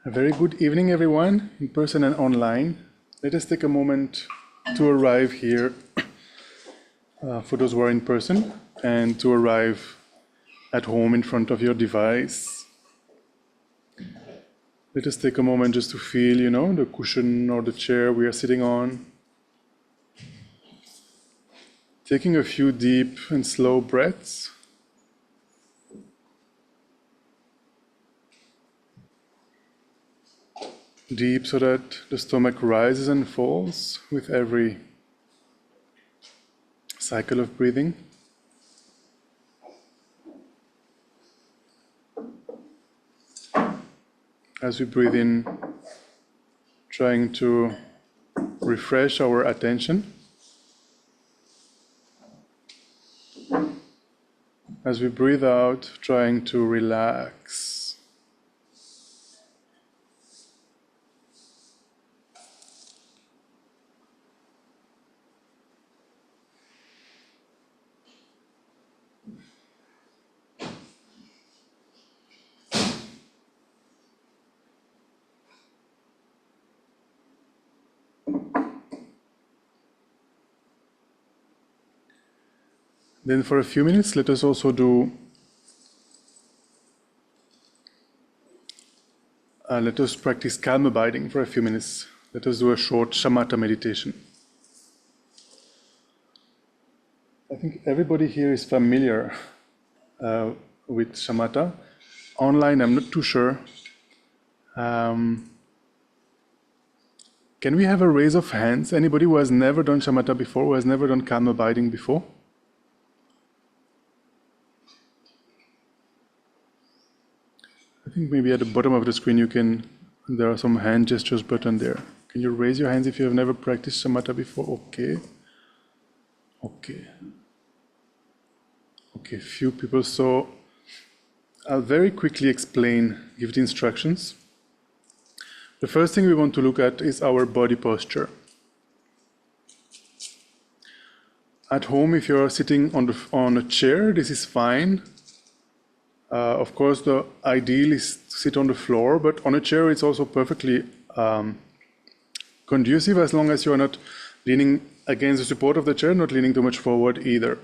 A very good evening, everyone, in person and online. Let us take a moment to arrive here for those who are in person and to arrive at home in front of your device. Let us take a moment just to feel, the cushion or the chair we are sitting on. Taking a few deep and slow breaths. Deep so that the stomach rises and falls with every cycle of breathing. As we breathe in, trying to refresh our attention. As we breathe out, trying to relax. Then for a few minutes, let us also do, let us practice calm abiding for a few minutes. Let us do a short shamatha meditation. I think everybody here is familiar with shamatha. Online, I'm not too sure. Can we have a raise of hands? Anybody who has never done shamatha before, who has never done calm abiding before? I think maybe at the bottom of the screen there are some hand gestures button there. Can you raise your hands if you have never practiced shamatha before? Okay, few people. So I'll very quickly give the instructions. The first thing we want to look at is our body posture. At home, if you're sitting on a chair, this is fine. Of course, the ideal is to sit on the floor, but on a chair it's also perfectly conducive as long as you're not leaning against the support of the chair, not leaning too much forward either.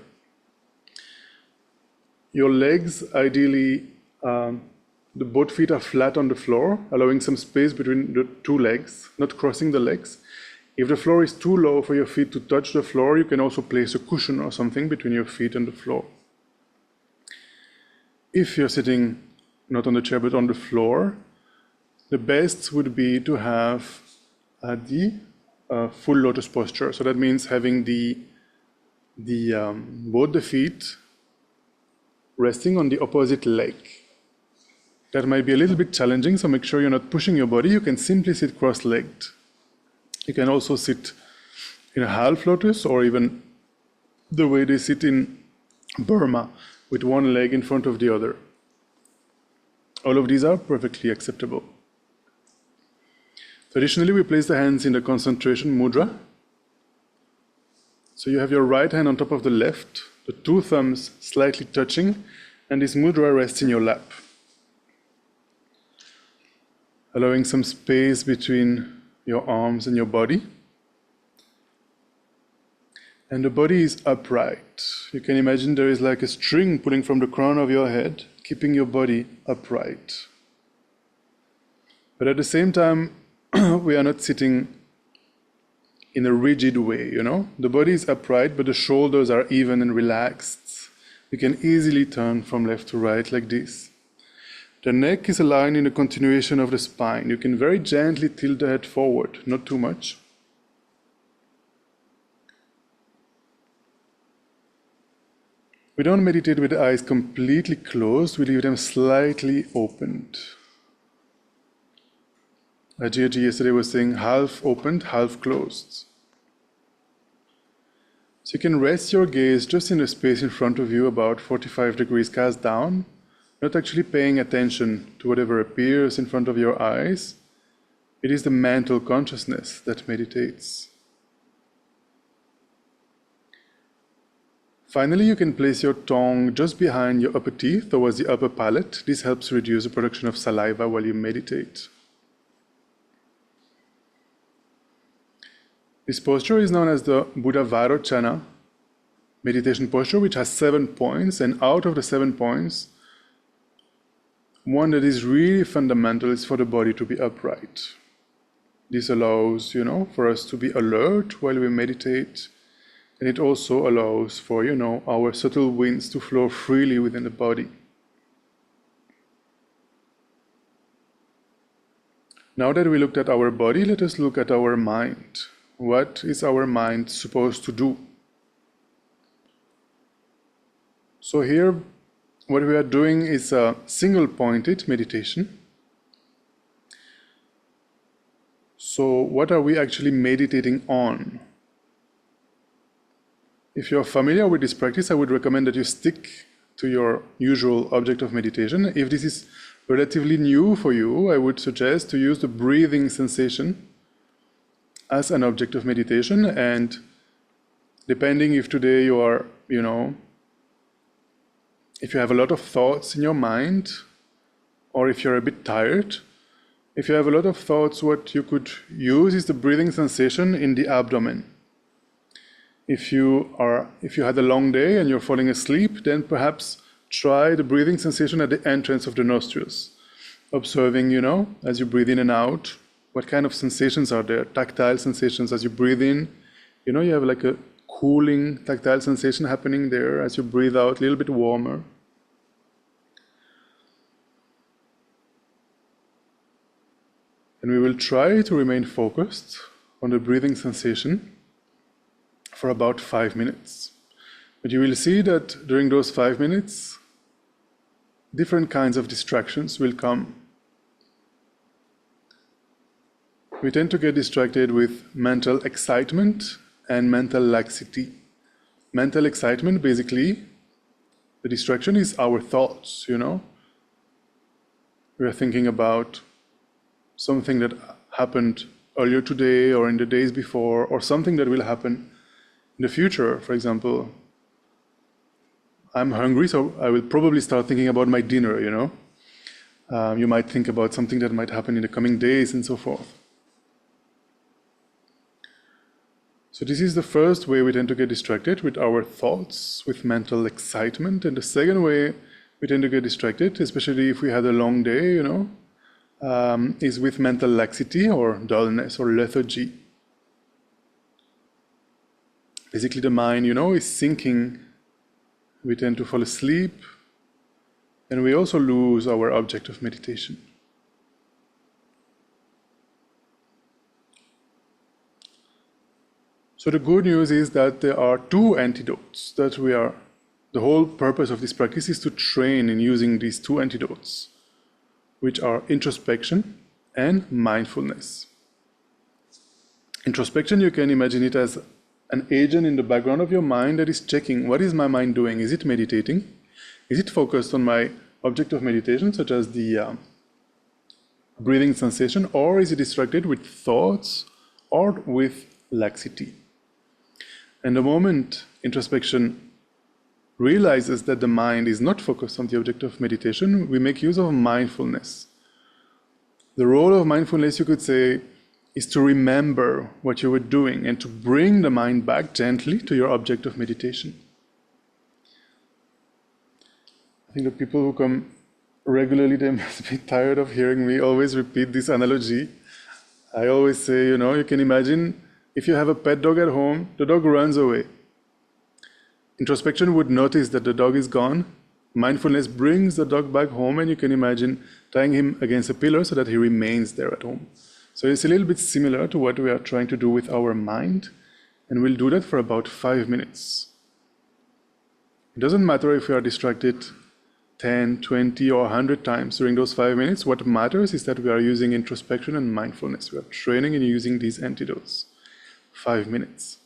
Your legs, ideally, both feet are flat on the floor, allowing some space between the two legs, not crossing the legs. If the floor is too low for your feet to touch the floor, you can also place a cushion or something between your feet and the floor. If you're sitting not on the chair but on the floor, the best would be to have the full lotus posture. So that means having both the feet resting on the opposite leg. That might be a little bit challenging, so make sure you're not pushing your body. You can simply sit cross-legged. You can also sit in a half lotus, or even the way they sit in Burma, with one leg in front of the other. All of these are perfectly acceptable. Traditionally, we place the hands in the concentration mudra. So you have your right hand on top of the left, the two thumbs slightly touching, and this mudra rests in your lap, allowing some space between your arms and your body. And the body is upright. You can imagine there is like a string pulling from the crown of your head, keeping your body upright. But at the same time, we are not sitting in a rigid way, The body is upright, but the shoulders are even and relaxed. You can easily turn from left to right like this. The neck is aligned in the continuation of the spine. You can very gently tilt the head forward, not too much. We don't meditate with the eyes completely closed, we leave them slightly opened. Ajayji yesterday was saying half opened, half closed. So you can rest your gaze just in the space in front of you, about 45 degrees cast down, not actually paying attention to whatever appears in front of your eyes. It is the mental consciousness that meditates. Finally, you can place your tongue just behind your upper teeth towards the upper palate. This helps reduce the production of saliva while you meditate. This posture is known as the Buddha Vajrasattva meditation posture, which has 7 points, and out of the 7 points, one that is really fundamental is for the body to be upright. This allows, for us to be alert while we meditate, and it also allows for, our subtle winds to flow freely within the body. Now that we looked at our body, let us look at our mind. What is our mind supposed to do? So here, what we are doing is a single-pointed meditation. So what are we actually meditating on? If you're familiar with this practice, I would recommend that you stick to your usual object of meditation. If this is relatively new for you, I would suggest to use the breathing sensation as an object of meditation, and depending if today you are, if you have a lot of thoughts in your mind, or if you're a bit tired, if you have a lot of thoughts, what you could use is the breathing sensation in the abdomen. If you had a long day and you're falling asleep, then perhaps try the breathing sensation at the entrance of the nostrils, observing, as you breathe in and out, what kind of sensations are there? Tactile sensations as you breathe in, you have like a cooling tactile sensation happening there. As you breathe out, a little bit warmer. And we will try to remain focused on the breathing sensation for about 5 minutes. But you will see that during those 5 minutes, different kinds of distractions will come. We tend to get distracted with mental excitement and mental laxity. Mental excitement, basically, the distraction is our thoughts, We are thinking about something that happened earlier today or in the days before, or something that will happen in the future. For example, I'm hungry, so I will probably start thinking about my dinner, You might think about something that might happen in the coming days and so forth. So this is the first way we tend to get distracted, with our thoughts, with mental excitement. And the second way we tend to get distracted, especially if we had a long day, is with mental laxity or dullness or lethargy. Basically the mind, is sinking. We tend to fall asleep, and we also lose our object of meditation. So the good news is that there are 2 antidotes the whole purpose of this practice is to train in using these 2 antidotes, which are introspection and mindfulness. Introspection, you can imagine it as an agent in the background of your mind that is checking, what is my mind doing? Is it meditating? Is it focused on my object of meditation, such as the breathing sensation, or is it distracted with thoughts or with laxity? And the moment introspection realizes that the mind is not focused on the object of meditation, we make use of mindfulness. The role of mindfulness, you could say, is to remember what you were doing and to bring the mind back gently to your object of meditation. I think the people who come regularly, they must be tired of hearing me always repeat this analogy. I always say, you can imagine if you have a pet dog at home, the dog runs away. Introspection would notice that the dog is gone. Mindfulness brings the dog back home, and you can imagine tying him against a pillar so that he remains there at home. So it's a little bit similar to what we are trying to do with our mind, and we'll do that for about 5 minutes. It doesn't matter if you are distracted 10, 20, or 100 times during those 5 minutes. What matters is that we are using introspection and mindfulness. We are training in using these antidotes. 5 minutes.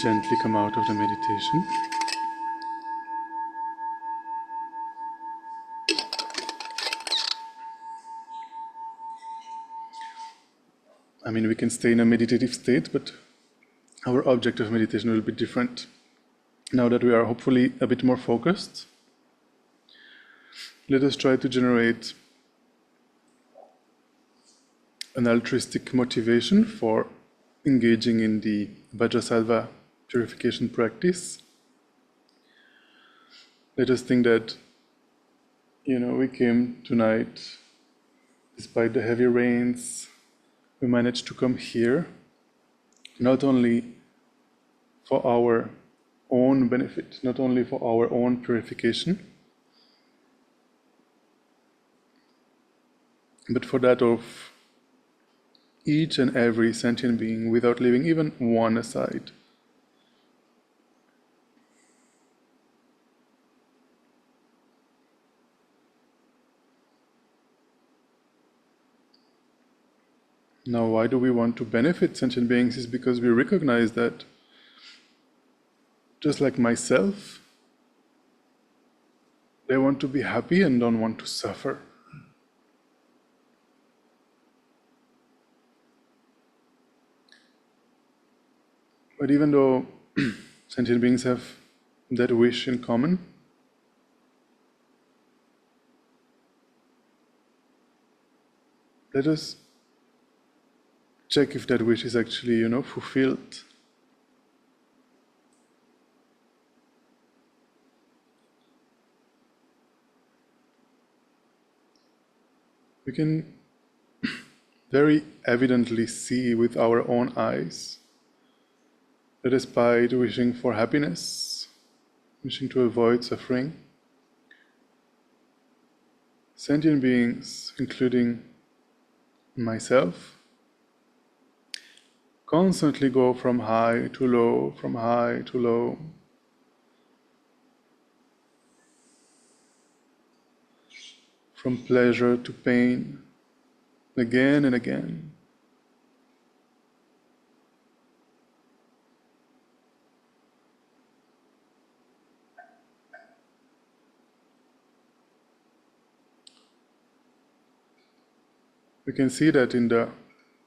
gently come out of the meditation. I mean, we can stay in a meditative state, but our object of meditation will be different. Now that we are hopefully a bit more focused, let us try to generate an altruistic motivation for engaging in the Vajrasattva purification practice. Let us think that, we came tonight, despite the heavy rains, we managed to come here, not only for our own benefit, not only for our own purification, but for that of each and every sentient being, without leaving even one aside. Now, why do we want to benefit sentient beings? Is because we recognize that, just like myself, they want to be happy and don't want to suffer. But even though sentient beings have that wish in common, let us check if that wish is actually, fulfilled. We can very evidently see with our own eyes that despite wishing for happiness, wishing to avoid suffering, sentient beings, including myself, constantly go from high to low, from high to low. From pleasure to pain, again and again. We can see that in the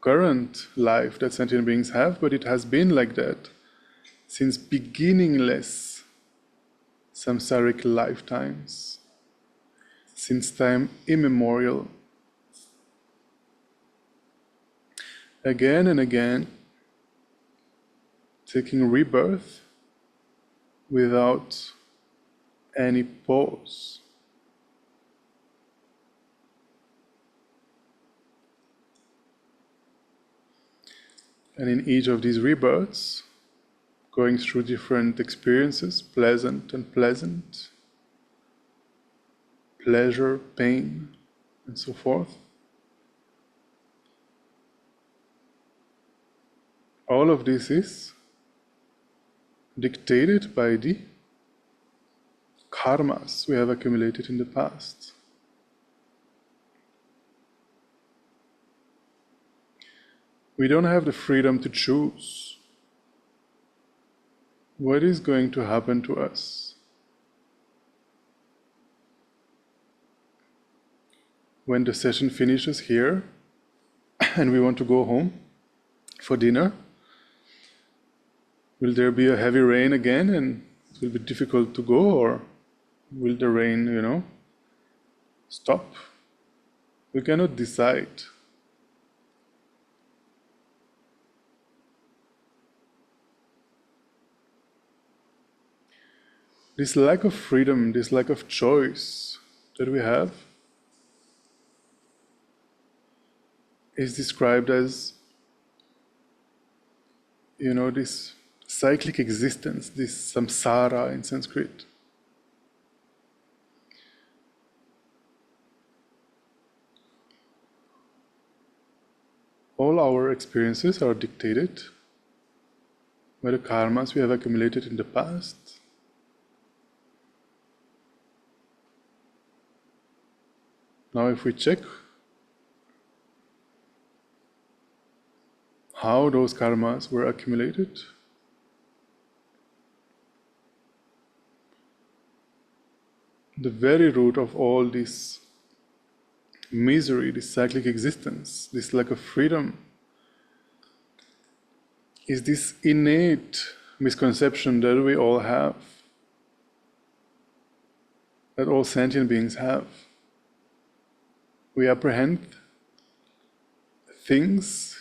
current life that sentient beings have, but it has been like that since beginningless samsaric lifetimes, since time immemorial. Again and again, taking rebirth without any pause. And in each of these rebirths, going through different experiences, pleasant and unpleasant, pleasure, pain, and so forth. All of this is dictated by the karmas we have accumulated in the past. We don't have the freedom to choose what is going to happen to us. When the session finishes here and we want to go home for dinner, will there be a heavy rain again and it will be difficult to go, or will the rain, stop? We cannot decide. This lack of freedom, this lack of choice that we have is described as, this cyclic existence, this samsara in Sanskrit. All our experiences are dictated by the karmas we have accumulated in the past. Now, if we check how those karmas were accumulated, the very root of all this misery, this cyclic existence, this lack of freedom, is this innate misconception that we all have, that all sentient beings have. We apprehend things,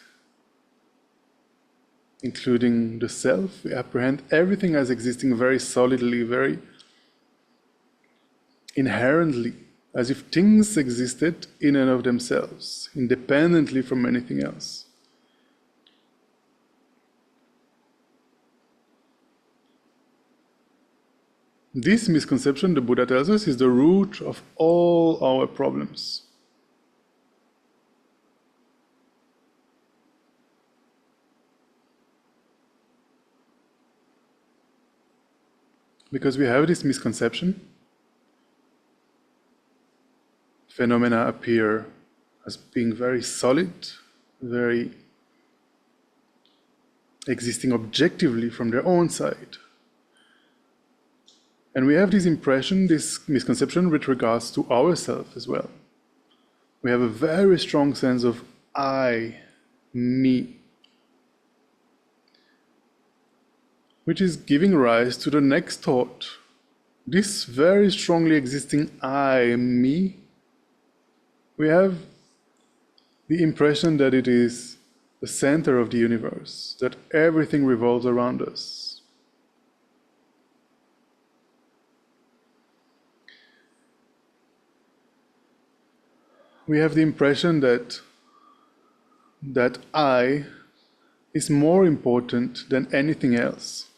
including the self, we apprehend everything as existing very solidly, very inherently, as if things existed in and of themselves, independently from anything else. This misconception, the Buddha tells us, is the root of all our problems. Because we have this misconception, phenomena appear as being very solid, very existing objectively from their own side. And we have this impression, this misconception with regards to ourselves as well. We have a very strong sense of I, me, which is giving rise to the next thought. This very strongly existing I, me, we have the impression that it is the center of the universe, that everything revolves around us. We have the impression that I is more important than anything else.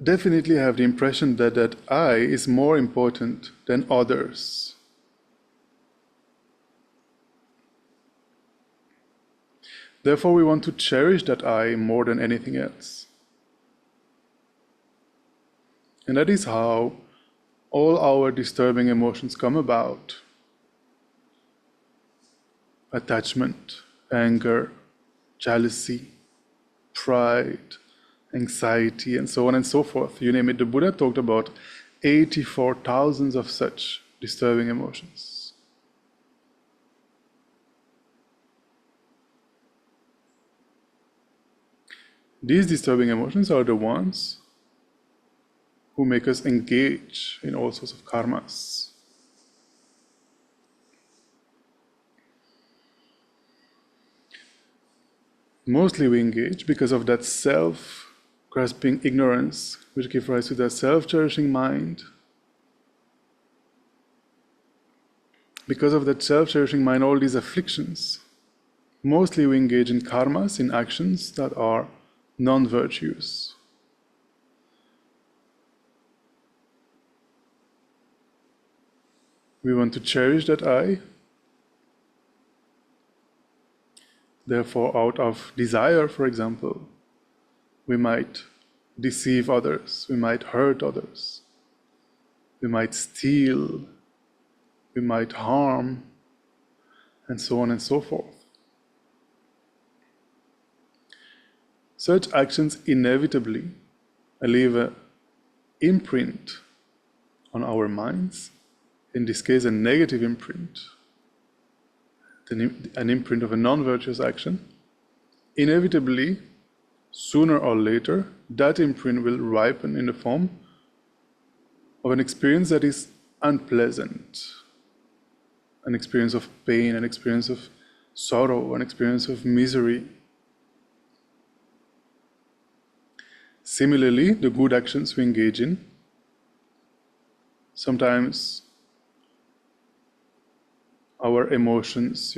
Definitely have the impression that I is more important than others. Therefore, we want to cherish that I more than anything else. And that is how all our disturbing emotions come about. Attachment, anger, jealousy, pride, anxiety, and so on and so forth. You name it. The Buddha talked about 84,000 of such disturbing emotions. These disturbing emotions are the ones who make us engage in all sorts of karmas. Mostly we engage because of that self-grasping ignorance, which gives rise to that self-cherishing mind. Because of that self-cherishing mind, all these afflictions, mostly we engage in karmas, in actions that are non-virtuous. We want to cherish that I. Therefore, out of desire, for example, we might deceive others, we might hurt others, we might steal, we might harm, and so on and so forth. Such actions inevitably leave an imprint on our minds. In this case, a negative imprint, an imprint of a non-virtuous action. Inevitably, sooner or later, that imprint will ripen in the form of an experience that is unpleasant, an experience of pain, an experience of sorrow, an experience of misery. Similarly, the good actions we engage in, sometimes our emotions,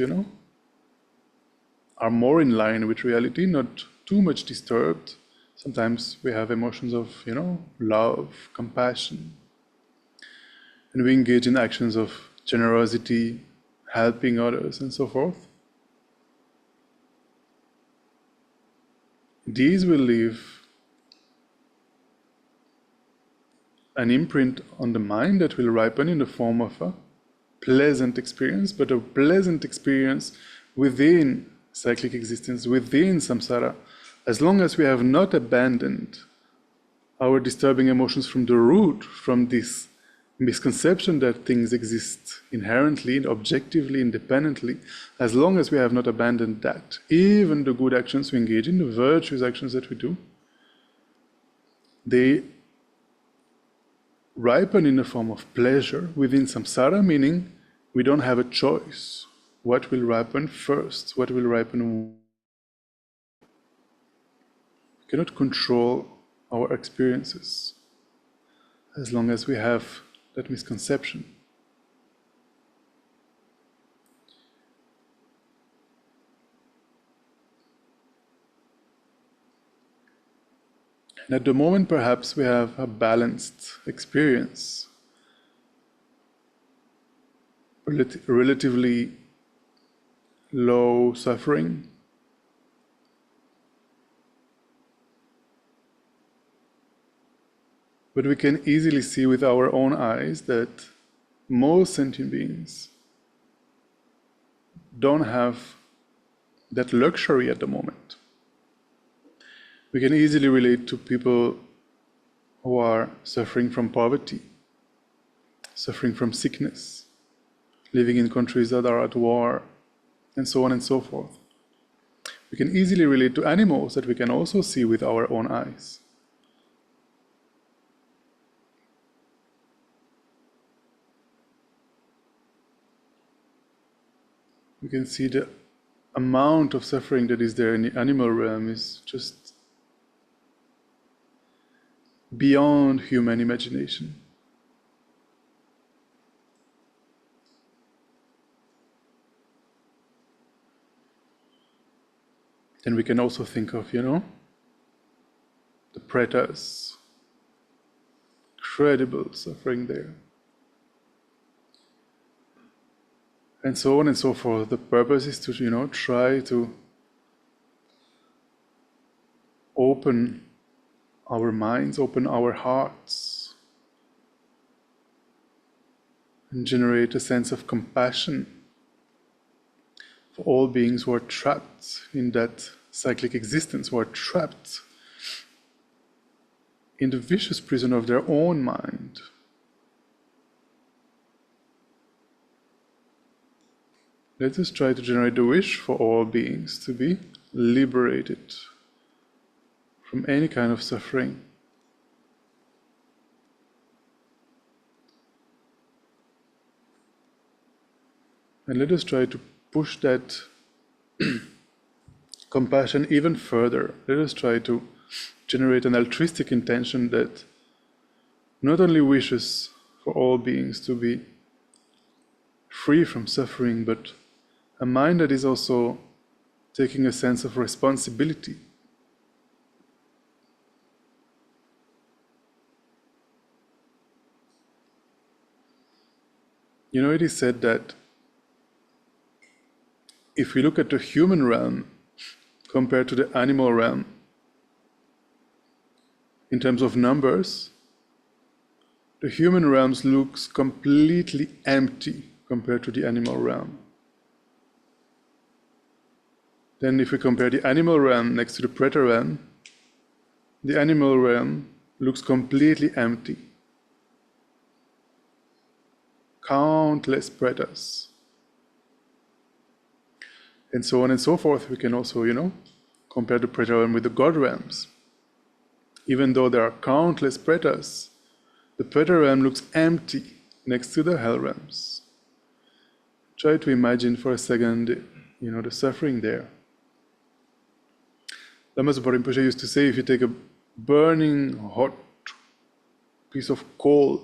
are more in line with reality, not too much disturbed. Sometimes we have emotions of, love, compassion. And we engage in actions of generosity, helping others, and so forth. These will leave an imprint on the mind that will ripen in the form of a pleasant experience, but a pleasant experience within cyclic existence, within samsara, as long as we have not abandoned our disturbing emotions from the root, from this misconception that things exist inherently, objectively, independently, as long as we have not abandoned that, even the good actions we engage in, the virtuous actions that we do, they ripen in the form of pleasure within samsara, meaning we don't have a choice. What will ripen first? What will ripen? We cannot control our experiences as long as we have that misconception. And at the moment, perhaps we have a balanced experience, relatively low suffering, but we can easily see with our own eyes that most sentient beings don't have that luxury at the moment. We can easily relate to people who are suffering from poverty, suffering from sickness, living in countries that are at war, and so on and so forth. We can easily relate to animals that we can also see with our own eyes. We can see the amount of suffering that is there in the animal realm is just beyond human imagination. Then we can also think of, the pretas, incredible suffering there. And so on and so forth. The purpose is to, try to open our minds, open our hearts, and generate a sense of compassion for all beings who are trapped in that cyclic existence, who are trapped in the vicious prison of their own mind. Let us try to generate the wish for all beings to be liberated from any kind of suffering. And let us try to push that compassion even further. Let us try to generate an altruistic intention that not only wishes for all beings to be free from suffering, but a mind that is also taking a sense of responsibility. It is said that if we look at the human realm compared to the animal realm, in terms of numbers, the human realm looks completely empty compared to the animal realm. Then if we compare the animal realm next to the predator realm, the animal realm looks completely empty. Countless predators. And so on and so forth. We can also, compare the predator realm with the god realms. Even though there are countless predators, the predator realm looks empty next to the hell realms. Try to imagine for a second, the suffering there. Lama Zopa Rinpoche used to say, if you take a burning hot piece of coal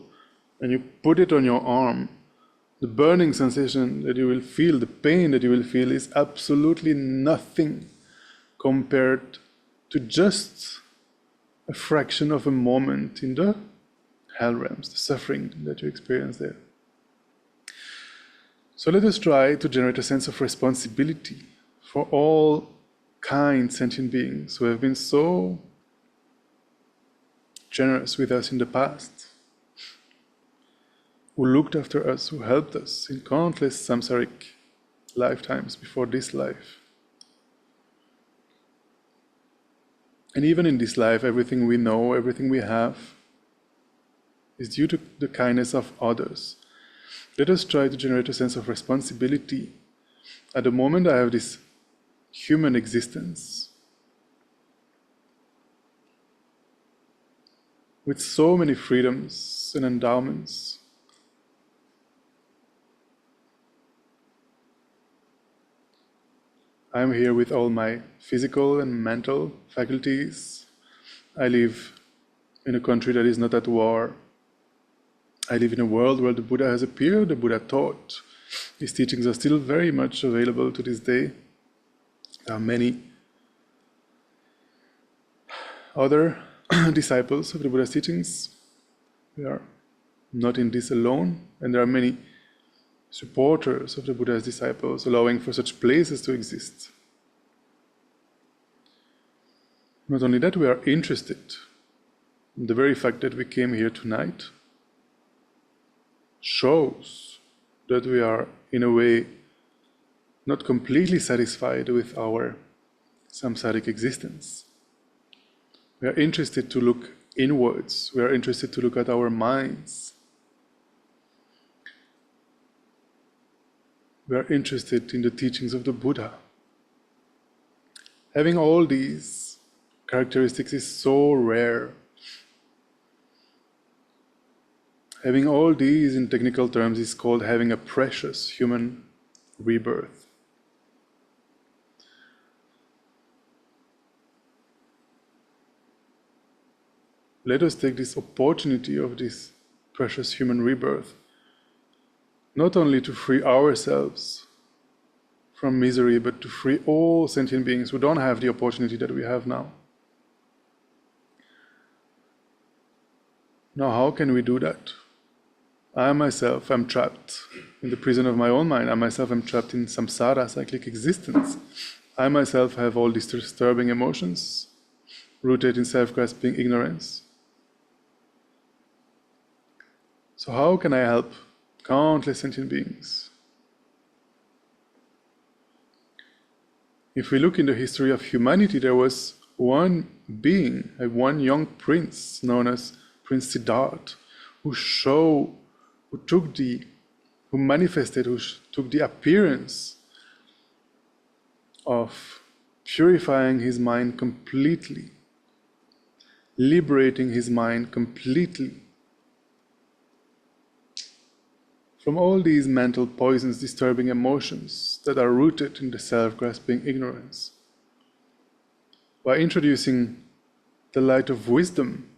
and you put it on your arm, the burning sensation that you will feel, the pain that you will feel is absolutely nothing compared to just a fraction of a moment in the hell realms, the suffering that you experience there. So let us try to generate a sense of responsibility for all kind sentient beings who have been so generous with us in the past, who looked after us, who helped us in countless samsaric lifetimes before this life. And even in this life, everything we know, everything we have, is due to the kindness of others. Let us try to generate a sense of responsibility. At the moment, I have this human existence with so many freedoms and endowments. I'm here with all my physical and mental faculties. I live in a country that is not at war. I live in a world where the Buddha has appeared, the Buddha taught. His teachings are still very much available to this day. There are many other disciples of the Buddha's teachings. We are not in this alone, and there are many supporters of the Buddha's disciples, allowing for such places to exist. Not only that, we are interested. The very fact that we came here tonight shows that we are, in a way, not completely satisfied with our samsaric existence. We are interested to look inwards. We are interested to look at our minds. We are interested in the teachings of the Buddha. Having all these characteristics is so rare. Having all these, in technical terms, is called having a precious human rebirth. Let us take this opportunity of this precious human rebirth, not only to free ourselves from misery, but to free all sentient beings who don't have the opportunity that we have now. Now, how can we do that? I myself am trapped in the prison of my own mind. I myself am trapped in samsara, cyclic existence. I myself have all these disturbing emotions, rooted in self-grasping ignorance. So how can I help countless sentient beings? If we look in the history of humanity, there was one being, one young prince known as Prince Siddhartha, who took the appearance of purifying his mind completely, liberating his mind completely from all these mental poisons, disturbing emotions that are rooted in the self-grasping ignorance. By introducing the light of wisdom,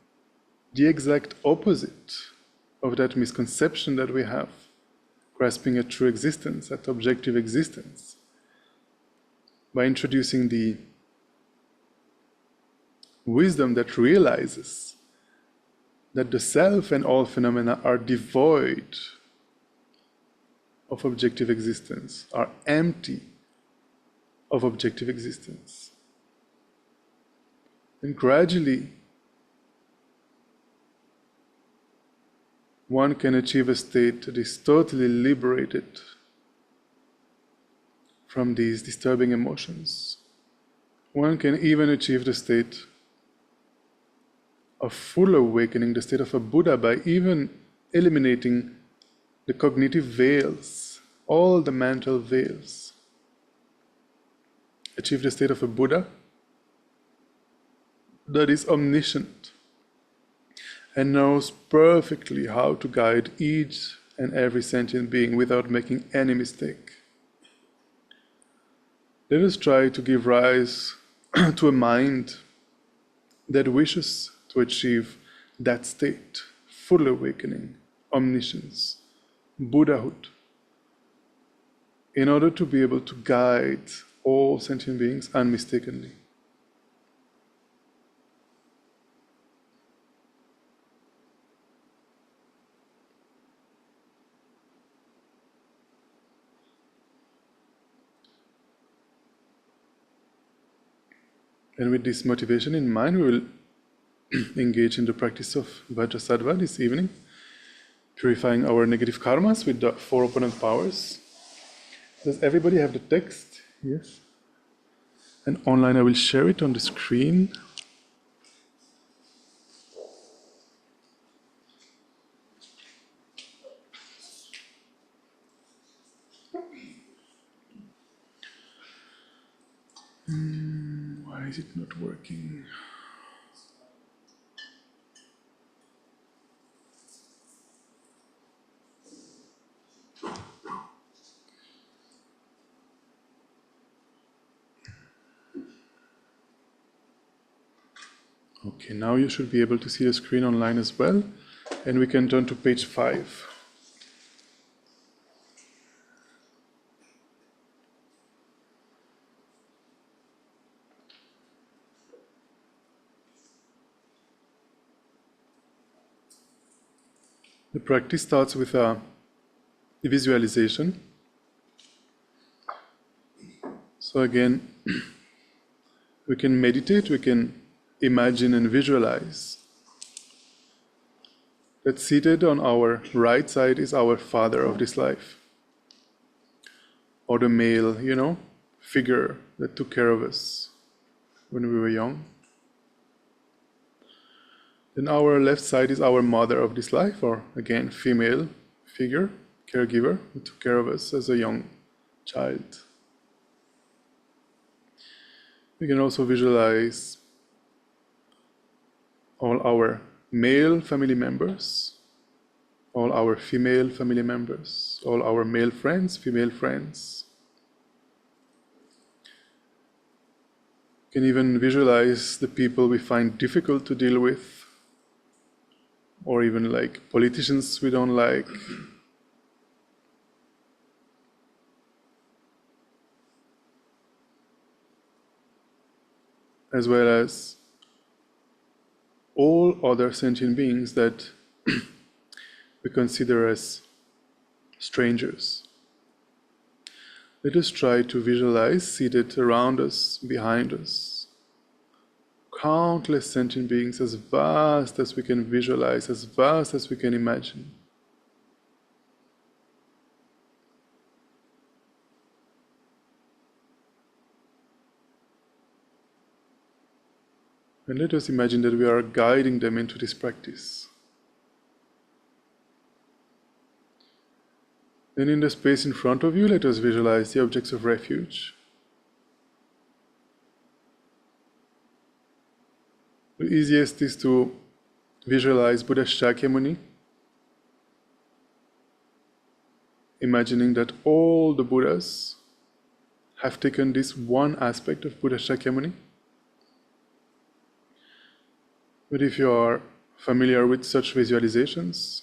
the exact opposite of that misconception that we have, grasping at true existence, at objective existence. By introducing the wisdom that realizes that the self and all phenomena are devoid of objective existence, are empty of objective existence. And gradually, one can achieve a state that is totally liberated from these disturbing emotions. One can even achieve the state of full awakening, the state of a Buddha, by even eliminating the cognitive veils, all the mental veils. Achieve the state of a Buddha that is omniscient and knows perfectly how to guide each and every sentient being without making any mistake. Let us try to give rise to a mind that wishes to achieve that state, full awakening, omniscience, Buddhahood, in order to be able to guide all sentient beings unmistakably. And with this motivation in mind, we will engage in the practice of Vajrasattva this evening, purifying our negative karmas with the 4 opponent powers. Does everybody have the text? Yes. And online I will share it on the screen. Why is it not working? Okay, now you should be able to see the screen online as well, and we can turn to page 5. The practice starts with a visualization. So again, we can meditate, we can imagine and visualize that seated on our right side is our father of this life, or the male, figure that took care of us when we were young. Then our left side is our mother of this life, or again, female figure, caregiver, who took care of us as a young child. We can also visualize all our male family members, all our female family members, all our male friends, female friends. We can even visualize the people we find difficult to deal with, or even like politicians we don't like. As well as all other sentient beings that we consider as strangers. Let us try to visualize, seated around us, behind us, countless sentient beings as vast as we can visualize, as vast as we can imagine. And let us imagine that we are guiding them into this practice. Then in the space in front of you, let us visualize the objects of refuge. The easiest is to visualize Buddha Shakyamuni, imagining that all the Buddhas have taken this one aspect of Buddha Shakyamuni. But if you are familiar with such visualizations,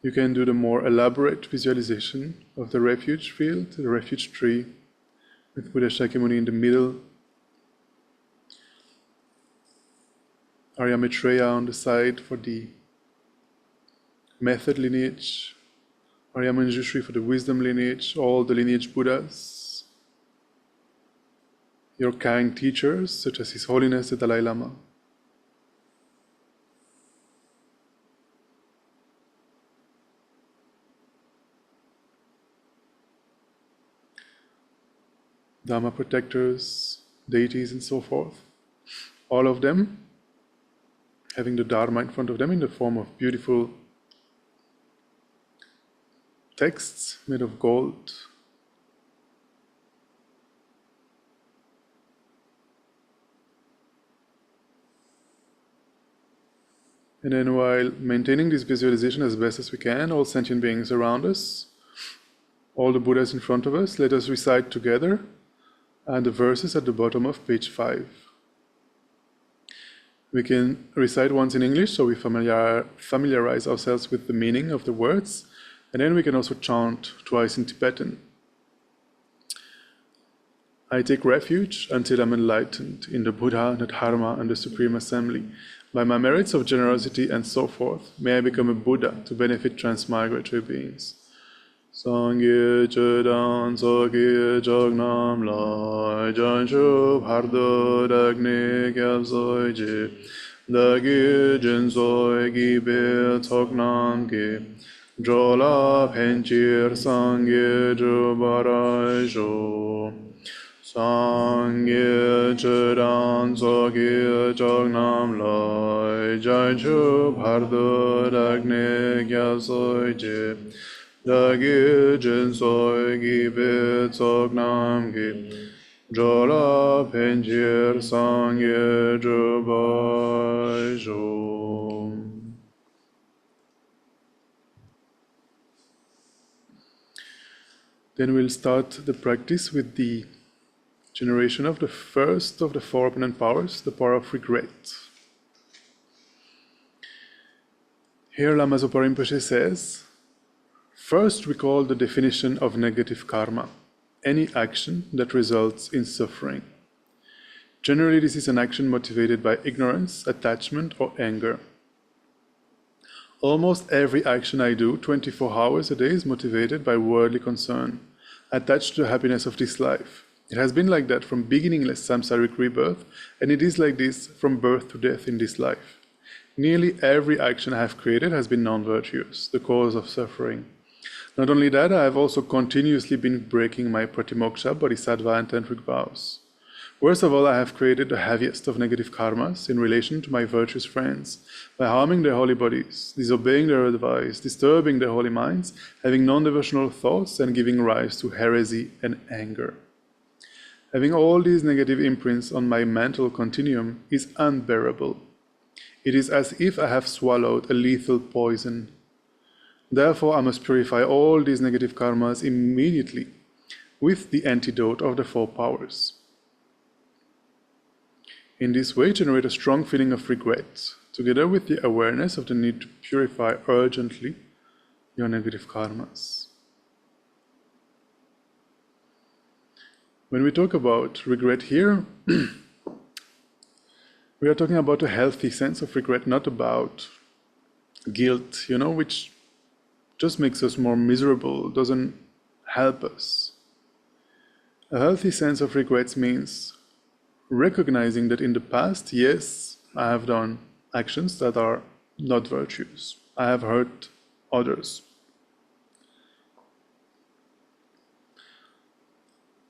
you can do the more elaborate visualization of the refuge field, the refuge tree, with Buddha Shakyamuni in the middle, Arya Maitreya on the side for the method lineage, Arya Manjushri for the wisdom lineage, all the lineage Buddhas, your kind teachers such as His Holiness the Dalai Lama. Dharma protectors, deities, and so forth. All of them having the Dharma in front of them in the form of beautiful texts made of gold. And then while maintaining this visualization as best as we can, all sentient beings around us, all the Buddhas in front of us, let us recite together and the verses at the bottom of page 5. We can recite once in English, so we familiarize ourselves with the meaning of the words, and then we can also chant twice in Tibetan. I take refuge until I'm enlightened in the Buddha, the Dharma, and the Supreme Assembly. By my merits of generosity and so forth, may I become a Buddha to benefit transmigratory beings. Sangye chedan soke jognam lai janshu bhardo dagne kyabsoy je dagi jinsoy gibe toknam ge drola penchir sangye jubarai jo Sangye chedan soke jognam lai janshu bhardo dagne kyabsoy je Dagi jinsoy gibe tsognam gi Jola penjir sangye jubai jo. Then we'll start the practice with the generation of the first of the four opponent powers, the power of regret. Here Lama Zopa Rinpoche says, first recall the definition of negative karma, any action that results in suffering. Generally, this is an action motivated by ignorance, attachment, or anger. Almost every action I do 24 hours a day is motivated by worldly concern, attached to the happiness of this life. It has been like that from beginningless samsaric rebirth, and it is like this from birth to death in this life. Nearly every action I have created has been non-virtuous, the cause of suffering. Not only that, I have also continuously been breaking my pratimoksha, bodhisattva, and tantric vows. Worst of all, I have created the heaviest of negative karmas in relation to my virtuous friends, by harming their holy bodies, disobeying their advice, disturbing their holy minds, having non-devotional thoughts, and giving rise to heresy and anger. Having all these negative imprints on my mental continuum is unbearable. It is as if I have swallowed a lethal poison. Therefore, I must purify all these negative karmas immediately with the antidote of the four powers. In this way, generate a strong feeling of regret, together with the awareness of the need to purify urgently your negative karmas. When we talk about regret here, we are talking about a healthy sense of regret, not about guilt, which just makes us more miserable, doesn't help us. A healthy sense of regrets means recognizing that in the past, yes, I have done actions that are not virtuous. I have hurt others.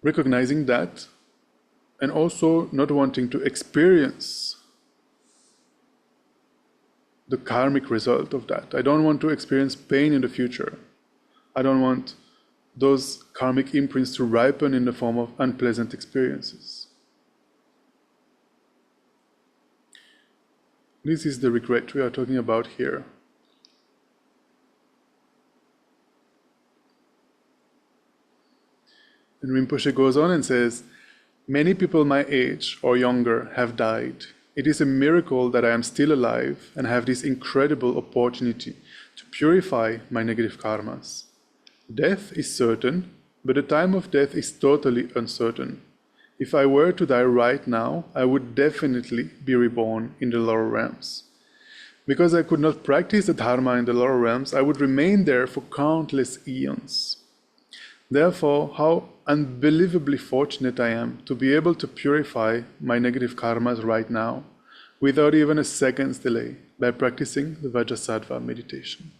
Recognizing that, and also not wanting to experience the karmic result of that. I don't want to experience pain in the future. I don't want those karmic imprints to ripen in the form of unpleasant experiences. This is the regret we are talking about here. And Rinpoche goes on and says, many people my age or younger have died. It is a miracle that I am still alive and have this incredible opportunity to purify my negative karmas. Death is certain, but the time of death is totally uncertain. If I were to die right now, I would definitely be reborn in the lower realms. Because I could not practice the Dharma in the lower realms, I would remain there for countless eons. Therefore, how unbelievably fortunate I am to be able to purify my negative karmas right now, without even a second's delay, by practicing the Vajrasattva meditation.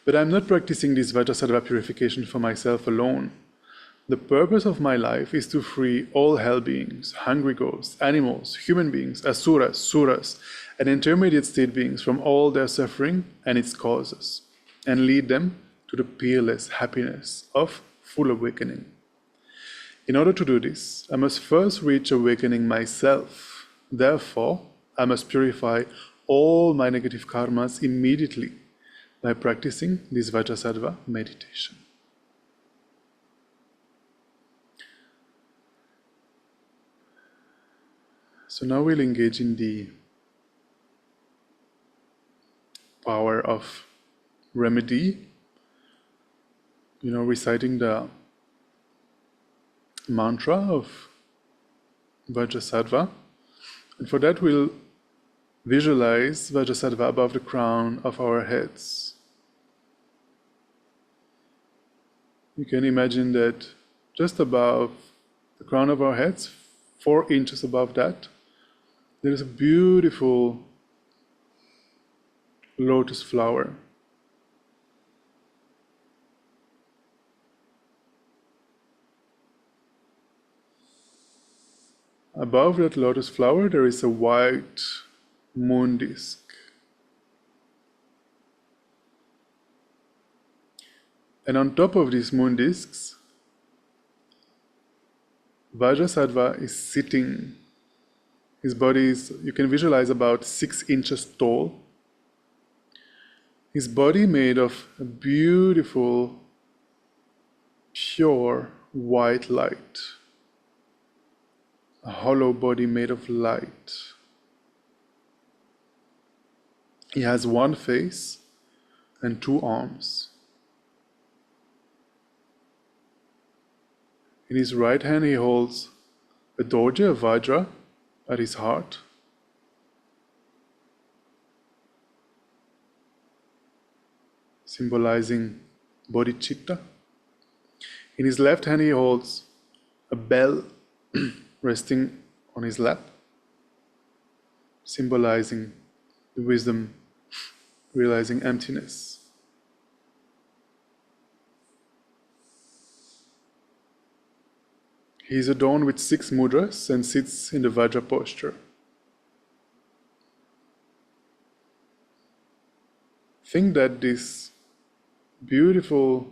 But I'm not practicing this Vajrasattva purification for myself alone. The purpose of my life is to free all hell beings, hungry ghosts, animals, human beings, asuras, suras, and intermediate state beings from all their suffering and its causes, and lead them to the peerless happiness of full awakening. In order to do this, I must first reach awakening myself. Therefore, I must purify all my negative karmas immediately by practicing this Vajrasattva meditation. So now we'll engage in the power of remedy, reciting the mantra of Vajrasattva. And for that we'll visualize Vajrasattva above the crown of our heads. You can imagine that just above the crown of our heads, 4 inches above that, there is a beautiful lotus flower. Above that lotus flower, there is a white moon disk. And on top of these moon disks, Vajrasattva is sitting. His body is, you can visualize, about 6 inches tall. His body made of a beautiful, pure white light. A hollow body made of light. He has one face and 2 arms. In his right hand he holds a dorje, a vajra, at his heart. Symbolizing bodhicitta. In his left hand he holds a bell resting on his lap, symbolizing the wisdom, realizing emptiness. He is adorned with 6 mudras and sits in the Vajra posture. Think that this beautiful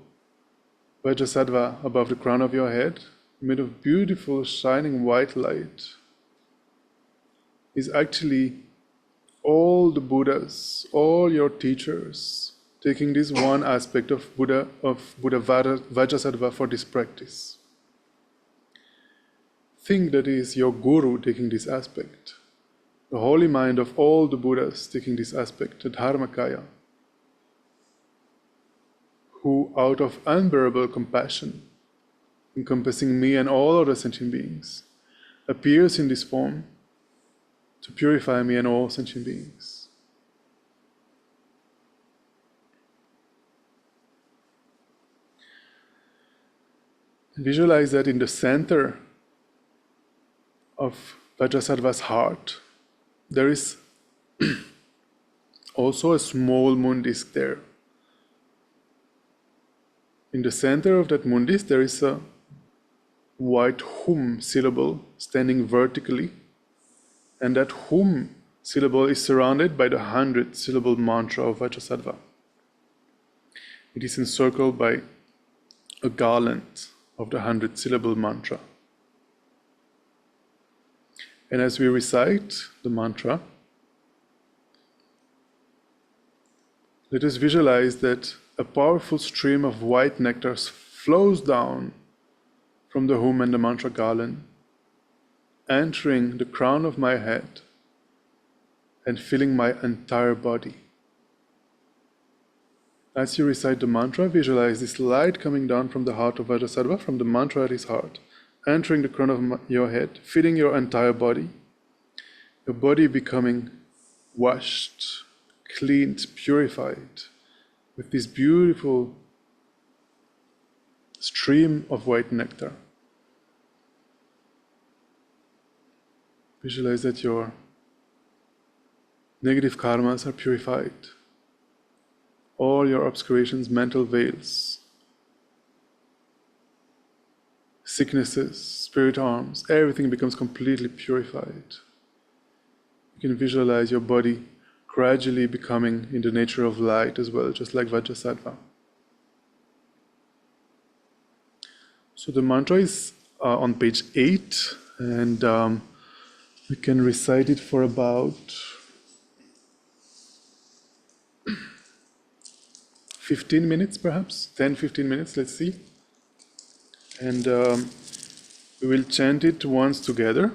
Vajrasattva above the crown of your head, made of beautiful shining white light, is actually all the Buddhas, all your teachers, taking this one aspect of Buddha Vajrasattva for this practice. Think that is your guru taking this aspect, the holy mind of all the Buddhas taking this aspect, the Dharmakaya, who out of unbearable compassion, encompassing me and all other sentient beings, appears in this form to purify me and all sentient beings. Visualize that in the center of Vajrasattva's heart, there is also a small moon disk there. In the center of that moon disk, there is a white hum syllable standing vertically, and that hum syllable is surrounded by the 100-syllable mantra of Vajrasattva. It is encircled by a garland of the 100-syllable mantra. And as we recite the mantra, let us visualize that a powerful stream of white nectar flows down from the hum and the mantra garland, entering the crown of my head and filling my entire body. As you recite the mantra, visualize this light coming down from the heart of Vajrasattva, from the mantra at his heart, entering the crown of your head, filling your entire body, your body becoming washed, cleaned, purified with this beautiful stream of white nectar. Visualize that your negative karmas are purified. All your obscurations, mental veils, sicknesses, spirit arms, everything becomes completely purified. You can visualize your body gradually becoming in the nature of light as well, just like Vajrasattva. So the mantra is on page 8, and we can recite it for about 15 minutes perhaps, 10-15 minutes, let's see. And we will chant it once together.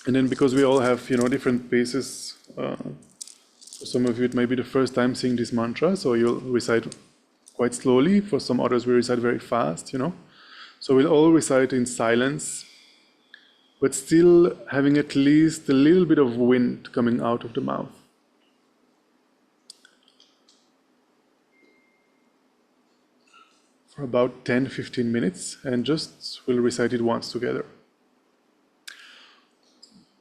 And then because we all have, different paces, for some of you it may be the first time saying this mantra, so you'll recite quite slowly. For some others we recite very fast, So we'll all recite in silence, but still having at least a little bit of wind coming out of the mouth. For about 10-15 minutes, and just we'll recite it once together.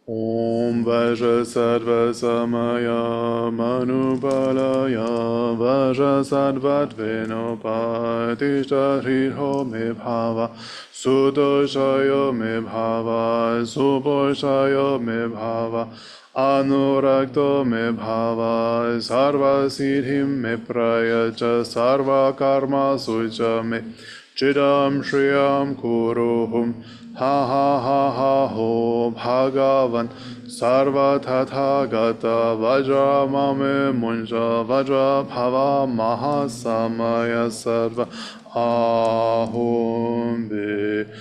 Om Vajrasattva Samaya Manupalaya Vajrasattva Dvenopa Tishta Hriho Me Bhava Sudoshaya Me Bhava Suboshaya Me Bhava Anurakto Me Bhava Sarva Siddhim Me Prayacha Sarva Karma Suja Me Chidam Shriyam Kuruhum Ha Ha Ha Ha Ho Bhagavan Sarva Tatha Gata Vajra Mame Munja Vajra Bhava Mahasamaya Sarva Ahum Be.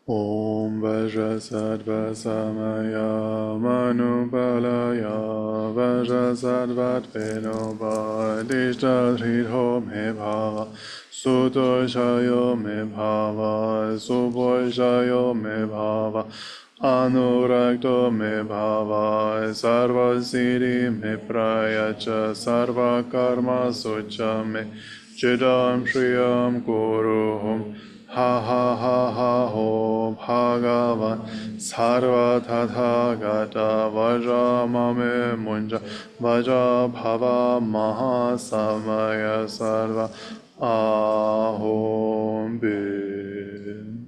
Om Vajrasattva Samaya Manupalaya Vajrasattva Venoba Dishta Hridho Me Bhava Suto Shayo Me Bhava Subho Shayo Me Bhava Anurakto Me Bhava Sarva Siddhi Me Prayacha Sarva Karma Sucha Me Chidam Shriyam Kuruhum Ha ha ha ha ho bhagavan sarva tatha gata vajra mame munja vajra bhava mahasamaya sarva ahom bin.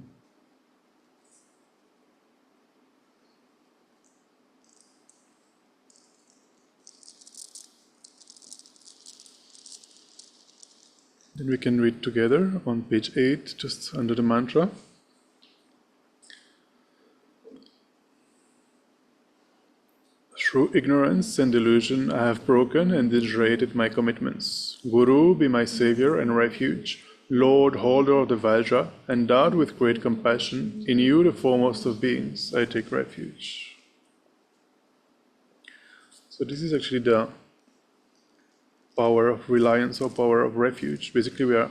Then we can read together on page 8, just under the mantra. Through ignorance and delusion, I have broken and degenerated my commitments. Guru, be my savior and refuge. Lord, holder of the Vajra, endowed with great compassion, in you, the foremost of beings, I take refuge. So this is actually the power of reliance or power of refuge. Basically, we are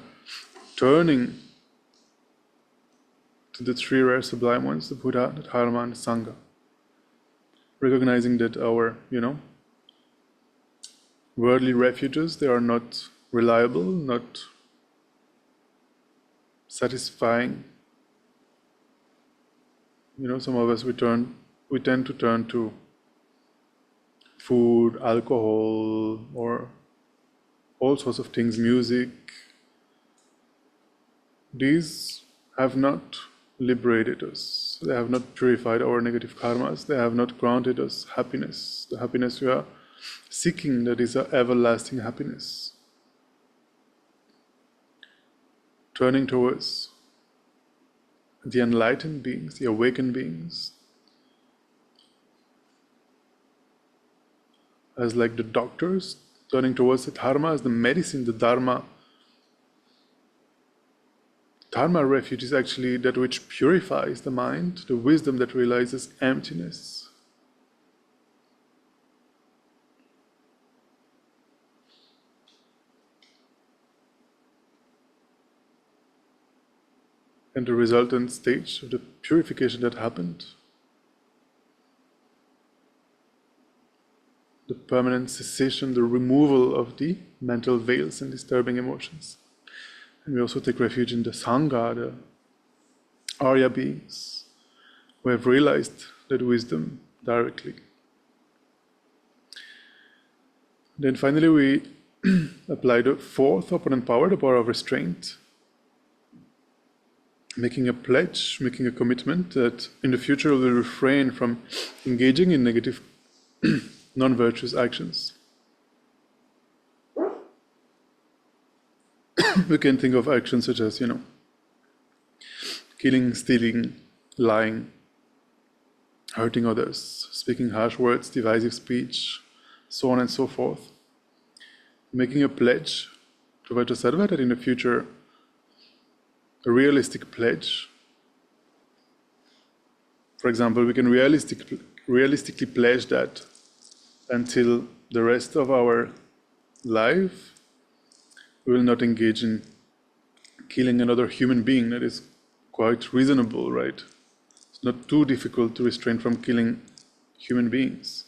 turning to the three rare sublime ones, the Buddha, the Dharma, and the Sangha. Recognizing that our, worldly refuges, they are not reliable, not satisfying. Some of us, we tend to turn to food, alcohol, or all sorts of things, music. These have not liberated us. They have not purified our negative karmas. They have not granted us happiness. The happiness we are seeking, that is an everlasting happiness. Turning towards the enlightened beings, the awakened beings, as like the doctors, turning towards the Dharma as the medicine, the Dharma. Dharma refuge is actually that which purifies the mind, the wisdom that realizes emptiness. And the resultant stage of the purification that happened, the permanent cessation, the removal of the mental veils and disturbing emotions. And we also take refuge in the Sangha, the Arya beings, who have realized that wisdom directly. Then finally we apply the fourth opponent power, the power of restraint, making a pledge, making a commitment that in the future we will refrain from engaging in negative, non-virtuous actions. We can think of actions such as, killing, stealing, lying, hurting others, speaking harsh words, divisive speech, so on and so forth. Making a pledge to Vajrasattva that in the future, a realistic pledge. For example, we can realistically pledge that until the rest of our life, we will not engage in killing another human being. That is quite reasonable, right? It's not too difficult to restrain from killing human beings.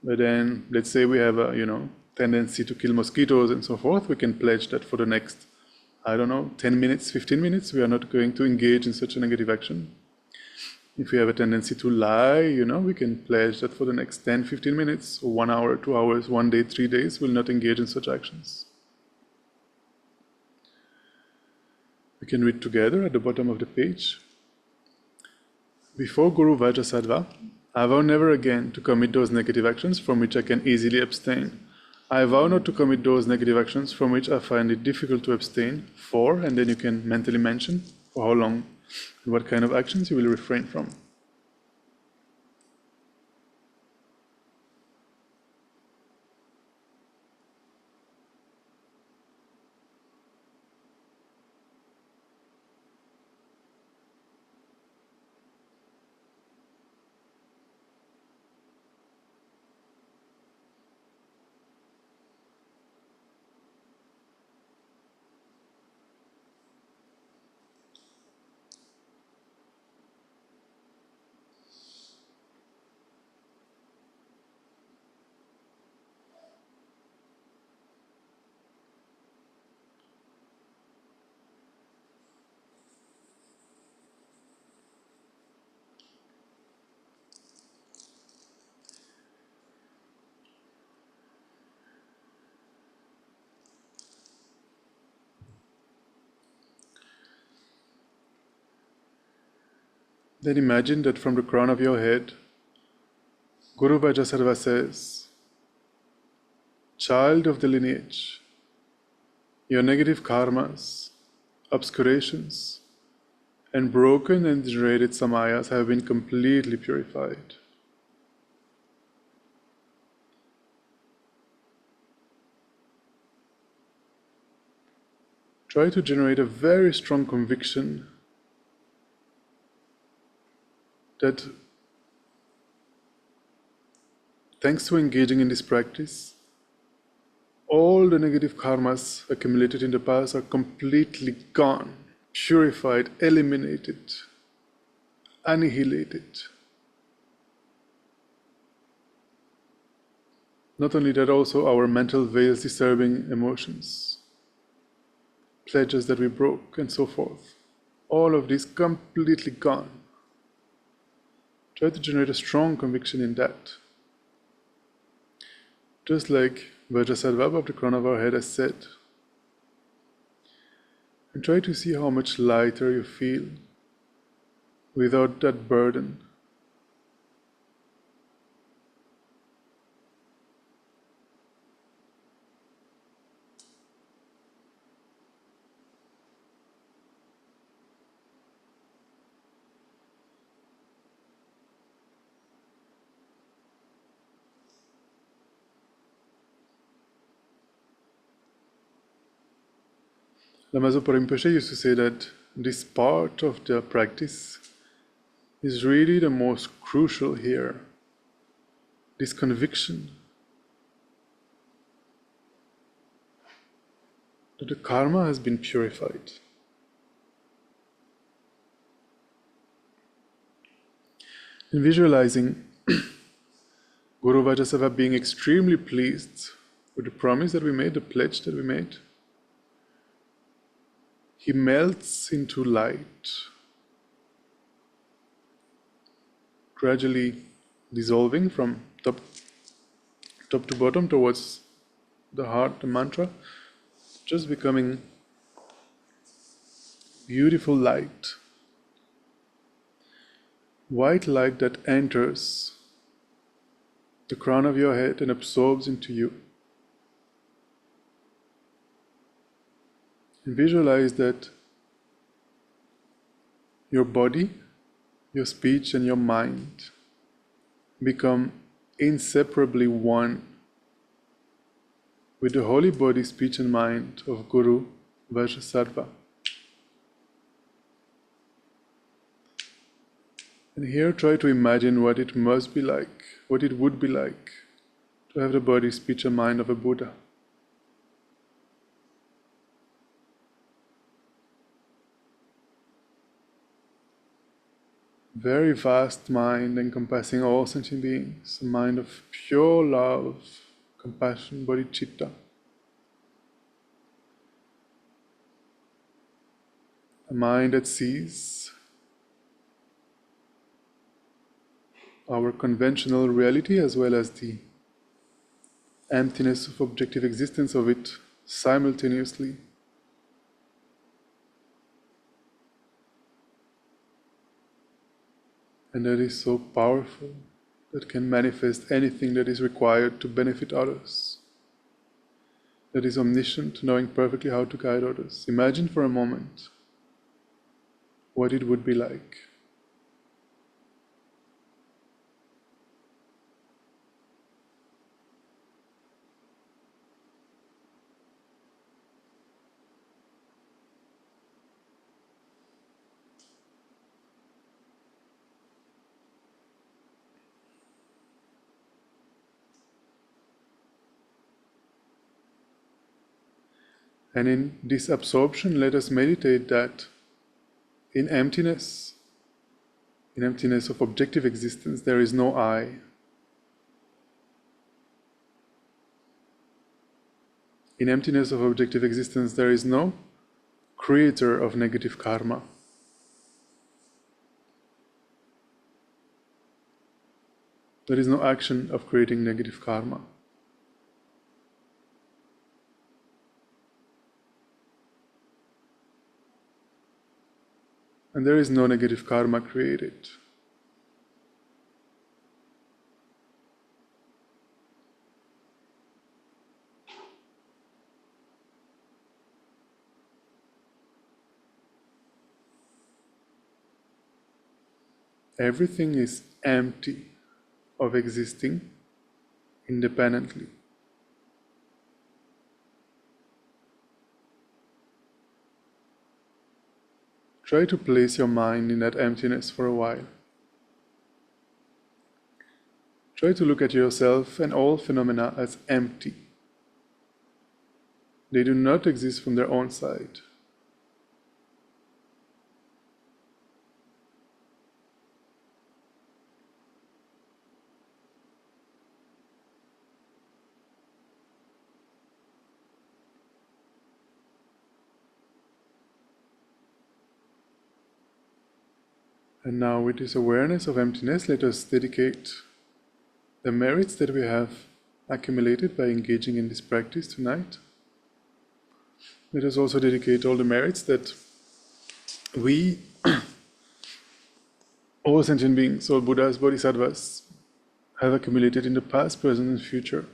But then, let's say we have a, tendency to kill mosquitoes and so forth, we can pledge that for the next, 10 minutes, 15 minutes, we are not going to engage in such a negative action. If we have a tendency to lie, we can pledge that for the next 10, 15 minutes, or 1 hour, 2 hours, 1 day, 3 days, we'll not engage in such actions. We can read together at the bottom of the page. Before Guru Vajrasattva, I vow never again to commit those negative actions from which I can easily abstain. I vow not to commit those negative actions from which I find it difficult to abstain for, and then you can mentally mention for how long and what kind of actions you will refrain from. Then imagine that from the crown of your head, Guru Vajrasattva says, child of the lineage, your negative karmas, obscurations, and broken and degenerated samayas have been completely purified. Try to generate a very strong conviction that thanks to engaging in this practice, all the negative karmas accumulated in the past are completely gone, purified, eliminated, annihilated. Not only that, also our mental veils disturbing emotions, pledges that we broke, and so forth. All of this completely gone. Try to generate a strong conviction in that. Just like Vajrasattva above the crown of our head has said. And try to see how much lighter you feel without that burden. Lama Zopa Rinpoche used to say that this part of the practice is really the most crucial here. This conviction that the karma has been purified. In visualizing Guru Vajrasattva being extremely pleased with the promise that we made, the pledge that we made, he melts into light, gradually dissolving from top to bottom towards the heart, the mantra, just becoming beautiful light, white light that enters the crown of your head and absorbs into you. And visualize that your body, your speech, and your mind become inseparably one with the holy body, speech, and mind of Guru Vajrasattva. And here try to imagine what it must be like, what it would be like to have the body, speech, and mind of a Buddha. Very vast mind encompassing all sentient beings, a mind of pure love, compassion, bodhicitta. A mind that sees our conventional reality as well as the emptiness of objective existence of it simultaneously. And that is so powerful, that can manifest anything that is required to benefit others. That is omniscient, knowing perfectly how to guide others. Imagine for a moment what it would be like. And in this absorption, let us meditate that in emptiness of objective existence, there is no I. In emptiness of objective existence, there is no creator of negative karma. There is no action of creating negative karma. and there is no negative karma created. Everything is empty of existing independently. Try to place your mind in that emptiness for a while. Try to look at yourself and all phenomena as empty. They do not exist from their own side. And now, with this awareness of emptiness, let us dedicate the merits that we have accumulated by engaging in this practice tonight. Let us also dedicate all the merits that we, all sentient beings, all Buddhas, Bodhisattvas, have accumulated in the past, present, and future.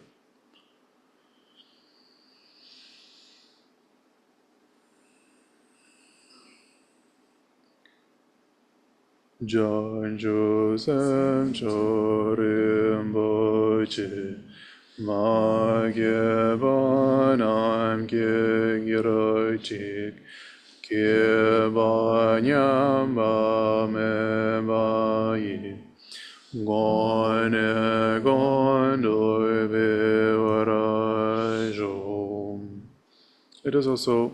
Janjo Sam Chorimboche Magye Banam Ge Girochik Ke Banyam Bame Bayi Gone Gondo Bevarajo. Let us also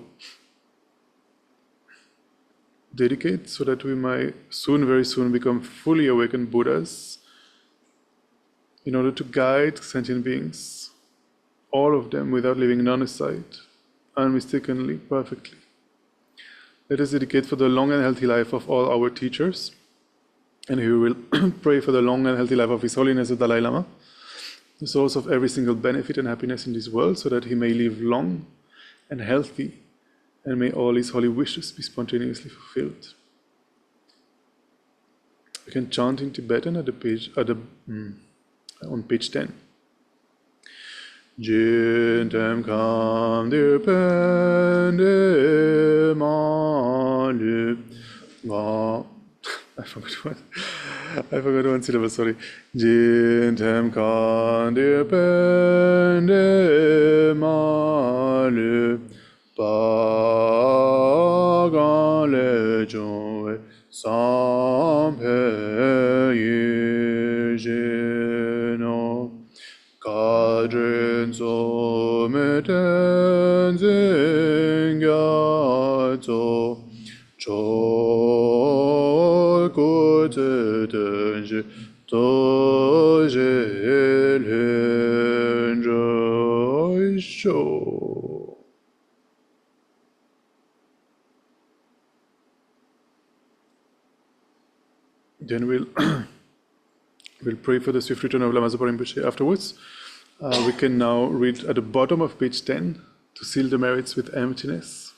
dedicate so that we might soon, very soon, become fully awakened Buddhas in order to guide sentient beings, all of them without leaving none aside, unmistakably, perfectly. Let us dedicate for the long and healthy life of all our teachers, and we will pray for the long and healthy life of His Holiness the Dalai Lama, the source of every single benefit and happiness in this world, so that he may live long and healthy, and may all his holy wishes be spontaneously fulfilled. We can chant in Tibetan on page 10. Jintem kam dir pende malu. I forgot one syllable, sorry. Jintem kam dir pende malu. Pagan le joy sampe yejeno kadren so meten zingato cho kote denje doje lenjo sho. Then we'll pray for the swift return of Lama Zopa Rinpoche afterwards. We can now read at the bottom of page 10 to seal the merits with emptiness.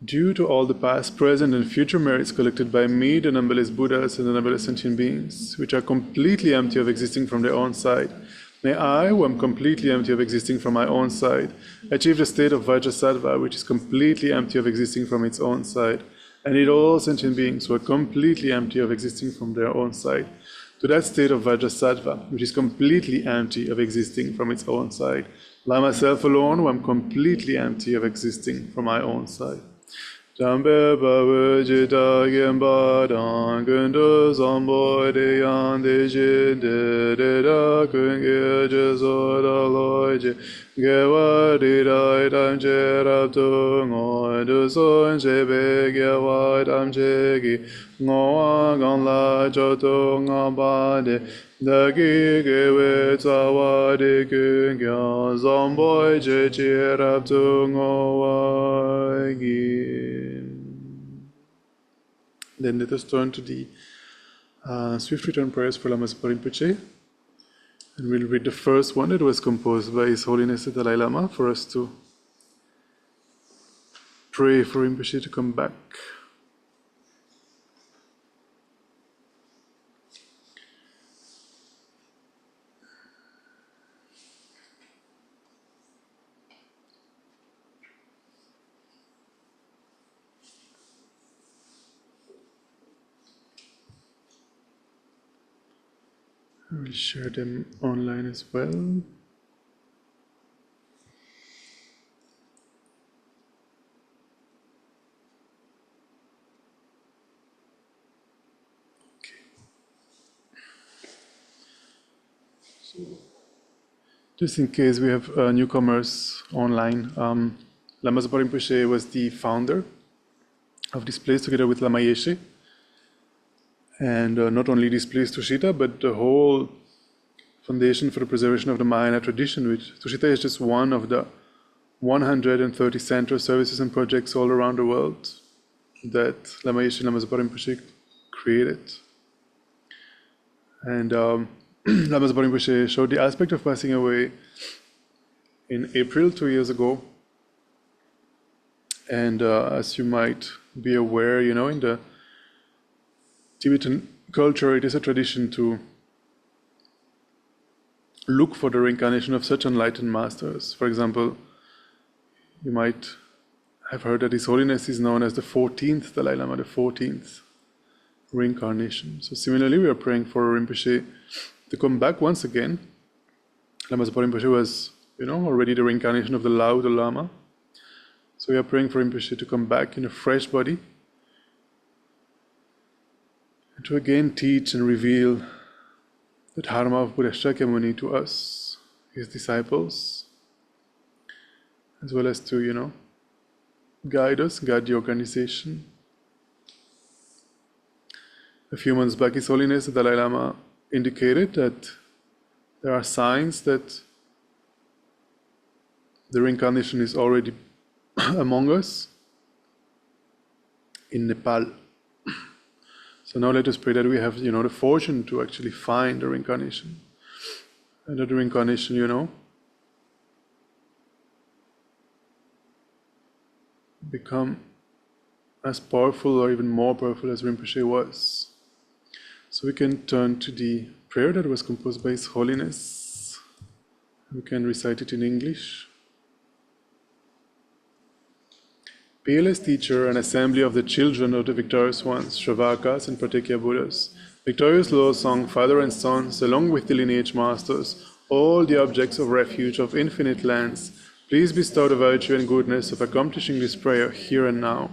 Due to all the past, present, and future merits collected by me, the numberless Buddhas and the numberless sentient beings, which are completely empty of existing from their own side, may I, who am completely empty of existing from my own side, achieve the state of Vajrasattva, which is completely empty of existing from its own side, and lead all sentient beings who are completely empty of existing from their own side to that state of Vajrasattva, which is completely empty of existing from its own side. By myself alone, who am completely empty of existing from my own side. Jambe bawe jita gemba dan gendo zombo de yan de jinde de da kunge jeso da loje gewa de da dam je rab tu ngo du son je be gewa dam je gi ngo gan la jo tu nga ba de da gi ge we za wa de kunge zombo je je rab tu ngo wa gi. Then let us turn to the swift return prayers for Lama Zopa Rinpoche. And we'll read the first one that was composed by His Holiness the Dalai Lama for us to pray for Rinpoche to come back. I will share them online as well. Just in case we have newcomers online, Lama Zopa Rinpoche was the founder of this place together with Lama Yeshe. And not only this place, Tushita, but the whole foundation for the preservation of the Mahayana tradition, which Tushita is just one of the 130 centers, services, and projects all around the world that Lama Yeshe and Lama Zopa Rinpoche created. And Lama Zopa Rinpoche showed the aspect of passing away in April 2 years ago. And as you might be aware, in the Tibetan culture, it is a tradition to look for the reincarnation of such enlightened masters. For example, you might have heard that His Holiness is known as the 14th Dalai Lama, the 14th reincarnation. So similarly, we are praying for Rinpoche to come back once again. Lama Zopa Rinpoche was, already the reincarnation of the Lao, the Lama. So we are praying for Rinpoche to come back in a fresh body and to again teach and reveal the Dharma of Buddha Shakyamuni to us, his disciples, as well as to, guide the organization. A few months back, His Holiness the Dalai Lama indicated that there are signs that the reincarnation is already among us in Nepal. So now let us pray that we have, the fortune to actually find the reincarnation. And that the reincarnation, become as powerful or even more powerful as Rinpoche was. So we can turn to the prayer that was composed by His Holiness. We can recite it in English. Peerless teacher and assembly of the children of the victorious ones, Shravakas and Pratyekya Buddhas, victorious Lord Song, father and sons, along with the lineage masters, all the objects of refuge of infinite lands, please bestow the virtue and goodness of accomplishing this prayer here and now.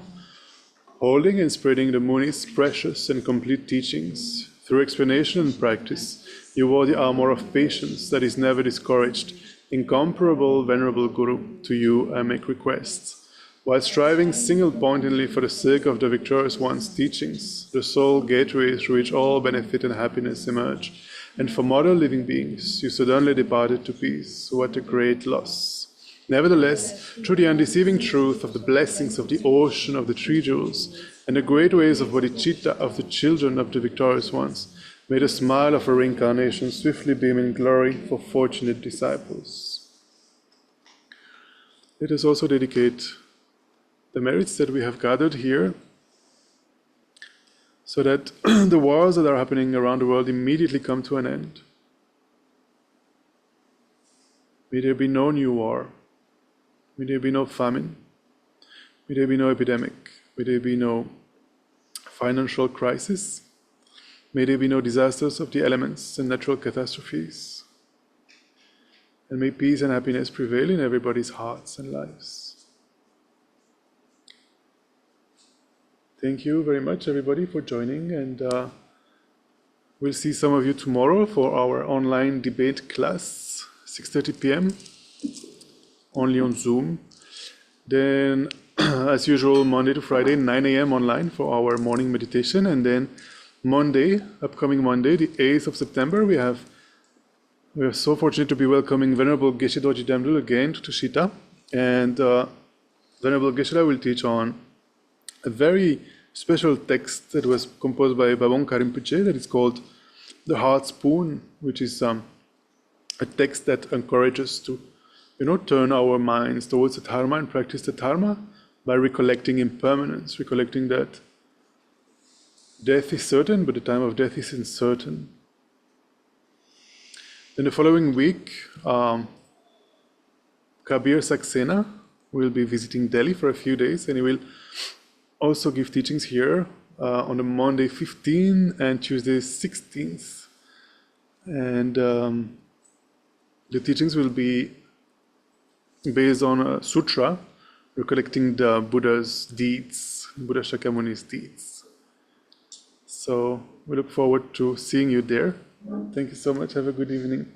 Holding and spreading the Muni's precious and complete teachings, through explanation and practice, you wore the armor of patience that is never discouraged. Incomparable, venerable Guru, to you I make requests. While striving single-pointedly for the sake of the victorious one's teachings, the sole gateway through which all benefit and happiness emerge, and for mortal living beings, you suddenly departed to peace. What a great loss! Nevertheless, through the undeceiving truth of the blessings of the ocean of the three jewels, and the great ways of bodhicitta of the children of the victorious ones, may the smile of a reincarnation swiftly beam in glory for fortunate disciples. Let us also dedicate the merits that we have gathered here, so that the wars that are happening around the world immediately come to an end. May there be no new war. May there be no famine. May there be no epidemic. May there be no financial crisis. May there be no disasters of the elements and natural catastrophes. And may peace and happiness prevail in everybody's hearts and lives. Thank you very much, everybody, for joining, and we'll see some of you tomorrow for our online debate class, 6:30 p.m., only on Zoom. Then, as usual, Monday to Friday, 9 a.m. online for our morning meditation, and then Monday, upcoming Monday, the 8th of September, we are so fortunate to be welcoming Venerable Geshe Dorji Damdul again to Tushita, and Venerable Geshe will teach on a very special text that was composed by Babongka Rinpoche that is called The Heart Spoon, which is a text that encourages to, turn our minds towards the Dharma and practice the Dharma by recollecting impermanence, recollecting that death is certain, but the time of death is uncertain. Then the following week, Kabir Saxena will be visiting Delhi for a few days, and he will also give teachings here on the Monday 15th and Tuesday 16th. And the teachings will be based on a sutra recollecting the Buddha's deeds, Buddha Shakyamuni's deeds. So we look forward to seeing you there. Thank you so much. Have a good evening.